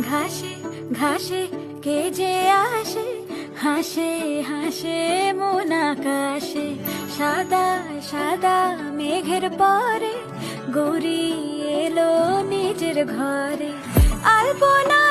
ঘাসে ঘাসে কে যে আসে, হাসে হাসে মন আকাশে। সাদা সাদা মেঘের পরে গৌরী এলো নিজের ঘরে। আলপনা